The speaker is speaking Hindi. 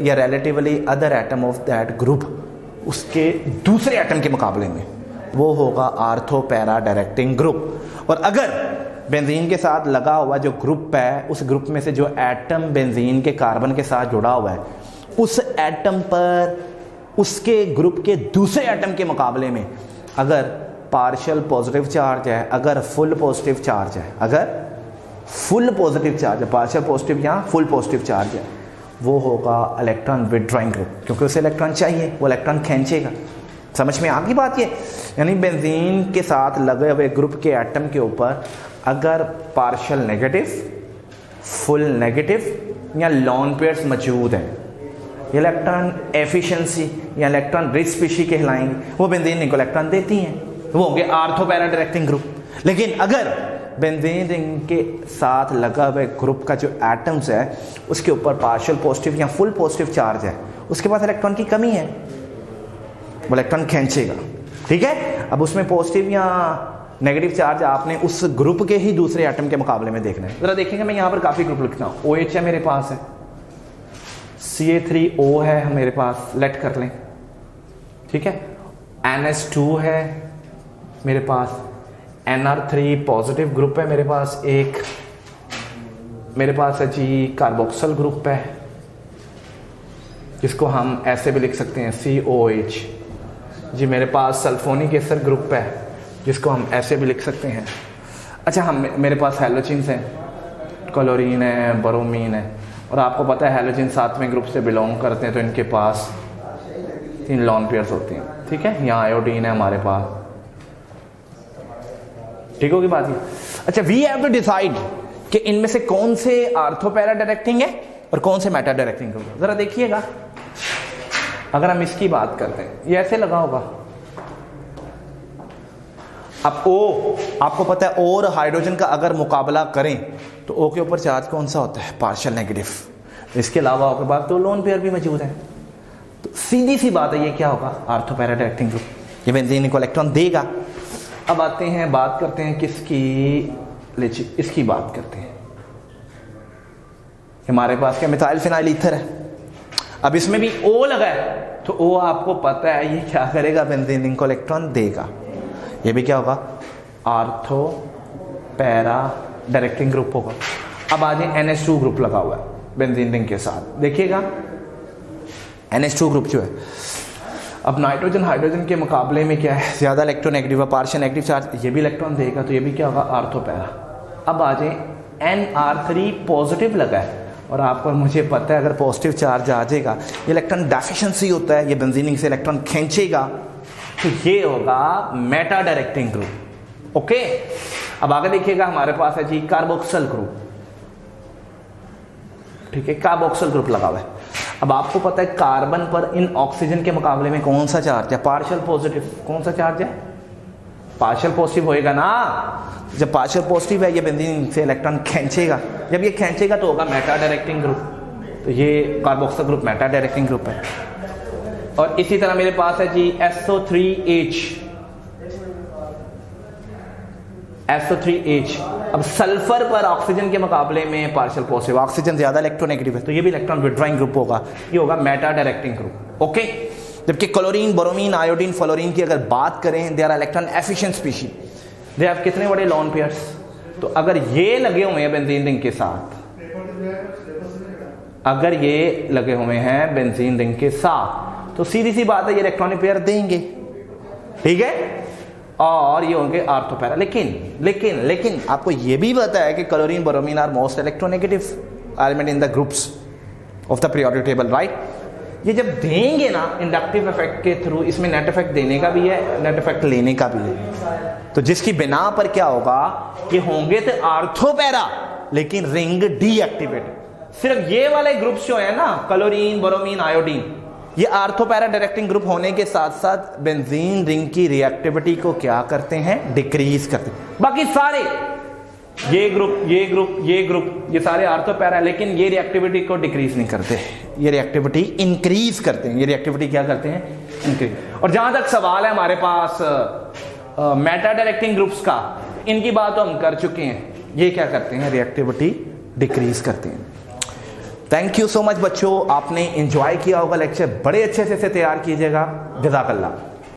या relatively other atom of that group उसके दूसरे एटम के मुकाबले में, वो होगा आर्थो पैरा डायरेक्टिंग ग्रुप। और अगर बेंजीन के साथ लगा हुआ जो ग्रुप है, उस ग्रुप में से जो एटम बेंजीन के कार्बन के साथ जुड़ा हुआ है, उस एटम पर उसके ग्रुप के दूसरे एटम के मुकाबले में अगर पार्शियल पॉजिटिव चार्ज है, अगर फुल पॉजिटिव चार्ज है, अगर फुल पॉजिटिव चार्ज है, पार्शियल पॉजिटिव या फुल पॉजिटिव चार्ज है, वो होगा इलेक्ट्रॉन विथड्रॉइंग ग्रुप, क्योंकि उसे इलेक्ट्रॉन चाहिए, वो इलेक्ट्रॉन खींचेगा। समझ में आ गई बात ये? यानी बेंजीन के साथ लगे हुए ग्रुप के एटम के ऊपर अगर पार्शियल नेगेटिव, फुल नेगेटिव या लॉन पेयर्स मौजूद हैं, इलेक्ट्रॉन एफिशिएंसी या इलेक्ट्रॉन रिच स्पीशीज कहलाएंगे, वो बेंजीन रिंग को इलेक्ट्रॉन देती हैं, वो होंगे आर्थो पैरा डायरेक्टिंग ग्रुप। लेकिन अगर बेंजीन रिंग के साथ लगा हुए ग्रुप का जो एटम्स है उसके ऊपर पार्शियल पॉजिटिव या फुल पॉजिटिव चार्ज है, उसके पास इलेक्ट्रॉन की कमी है, वो इलेक्ट्रॉन खींचेगा। ठीक है, अब उसमें पॉजिटिव या नेगेटिव चार्ज आपने उस ग्रुप के ही दूसरे एटम के मुकाबले में देखना है। जरा देखेंगे, मैं यहाँ पर काफ़ी ग्रुप लिखता हूँ। OH है मेरे पास है, Ca3O है मेरे पास, लेट कर लें। ठीक है, NH2 है मेरे पास, Nr3 पॉजिटिव ग्रुप है मेरे पास एक, मेरे पास है जी कार्बोक्सिल ग्रुप है, जिसको हम ऐसे भी लिख सकते हैं COH जी। मेरे पास सल्फोनिक एसिड ग्रुप है, जिसको हम ऐसे भी लिख सकते हैं। अच्छा, हम मेरे पास हैलोजिन्स हैं, क्लोरीन है, ब्रोमीन है, और आपको पता है हैलोजिन 7वें ग्रुप से बिलोंग करते हैं, तो इनके पास 3 लॉन पेयर्स होते हैं। ठीक है, यहाँ आयोडीन है हमारे पास। ठीक होगी बात ये? अच्छा, वी हैव टू डिसाइड कि इनमें से कौन से आर्थो पैरा डायरेक्टिंग है और कौन से मेटा डायरेक्टिंग होगा। जरा देखिएगा, अगर हम इसकी बात करते हैं, ये ऐसे लगा होगा। अब O, आपको पता है, और हाइड्रोजन का अगर मुकाबला करें तो O के ऊपर चार्ज कौन सा होता है? Partial negative. इसके अलावा O के बाद तो लोन पेयर भी मौजूद है, तो सीधी सी बात है, ये क्या होगा? आर्थो पैरा डायरेक्टिंग ग्रुप, ये बेंजीन को इलेक्ट्रॉन देगा। अब आते हैं, बात करते हैं किसकी, इसकी बात करते हैं। हमारे पास क्या मिथाइल फिनाइल ईथर है। अब इसमें भी O लगा है, तो O आपको पता है ये क्या करेगा? बेंजीन को इलेक्ट्रॉन देगा। ये भी क्या होगा? आर्थो पैरा डायरेक्टिंग ग्रुप होगा। अब आ जाए, NH2 ग्रुप लगा हुआ है बेंजीन रिंग के साथ, देखिएगा NH2 ग्रुप जो है, अब नाइट्रोजन हाइड्रोजन के मुकाबले में क्या है? ज़्यादा इलेक्ट्रोनेगेटिव है, पार्शियल नेगेटिव चार्ज, ये भी इलेक्ट्रॉन देगा, तो ये भी क्या होगा? Ortho para. अब आ जाए, Nr3 पॉजिटिव लगा है, और आपको मुझे पता है अगर पॉजिटिव चार्ज आ जाएगा, ये इलेक्ट्रॉन डेफिशिएंसी होता है, ये बेंजीन रिंग से इलेक्ट्रॉन खींचेगा, तो ये होगा मेटा डायरेक्टिंग ग्रुप। ओके, अब आगे देखिएगा, हमारे पास है जी कार्बोक्सिल ग्रुप। ठीक है, कार्बोक्सिल ग्रुप लगा हुआ है। अब आपको पता है कार्बन पर इन ऑक्सीजन के मुकाबले में कौन सा चार्ज है? Partial positive. कौन सा चार्ज है? पार्शियल पॉजिटिव होएगा ना। जब पार्शियल पॉजिटिव है, ये बेंजीन से इलेक्ट्रॉन खींचेगा, जब ये खींचेगा तो होगा मेटा डायरेक्टिंग ग्रुप, तो ये carboxyl group Meta directing group है। और इसी तरह मेरे पास है जी SO3H। अब सल्फर पर ऑक्सीजन के मुकाबले में पार्शियल पॉजिटिव, ऑक्सीजन ज्यादा इलेक्ट्रोनेगेटिव है, तो ये भी इलेक्ट्रॉन विथड्रॉइंग ग्रुप होगा, ये होगा मेटा डायरेक्टिंग ग्रुप। ओके, जबकि क्लोरीन, ब्रोमीन, आयोडीन, फ्लोरीन की अगर बात करें, they are electron efficient species, they have कितने बड़े लॉन पेयर्स? तो अगर ये लगे हुए हैं बेंजीन रिंग के साथ, अगर ये लगे हुए हैं बेंजीन रिंग के साथ, तो सीधी सी बात है, ये इलेक्ट्रॉनिक पेयर देंगे। ठीक है, और ये होंगे आर्थो पैरा। लेकिन आपको ये भी पता है कि chlorine, bromine are most electronegative element in the groups of the periodic table, right? ये जब देंगे ना इंडक्टिव इफेक्ट के थ्रू, इसमें नेट इफेक्ट देने का भी है, नेट इफेक्ट लेने का भी है, तो जिसकी बिना पर क्या होगा कि होंगे तो आर्थो पैरा, लेकिन रिंग डीएक्टिवेट। सिर्फ ये वाले ग्रुप्स जो है ना, क्लोरीन, ब्रोमीन, आयोडीन, ये आर्थो पैरा डायरेक्टिंग ग्रुप होने के साथ साथ बेंजीन रिंग की रिएक्टिविटी को क्या करते हैं? डिक्रीज करते हैं। बाकी सारे ये ग्रुप ये सारे आर्थो पैरा, लेकिन ये रिएक्टिविटी को डिक्रीज नहीं करते, ये रिएक्टिविटी इंक्रीज करते हैं। ये रिएक्टिविटी क्या करते हैं? इंक्रीज। और जहां तक सवाल है हमारे पास मेटा डायरेक्टिंग ग्रुप्स का, इनकी बात तो हम कर चुके हैं, ये क्या करते हैं? रिएक्टिविटी डिक्रीज करते हैं। थैंक यू सो मच बच्चों, आपने एंजॉय किया होगा लेक्चर, बड़े अच्छे से तैयार कीजिएगा। जज़ाकल्लाह।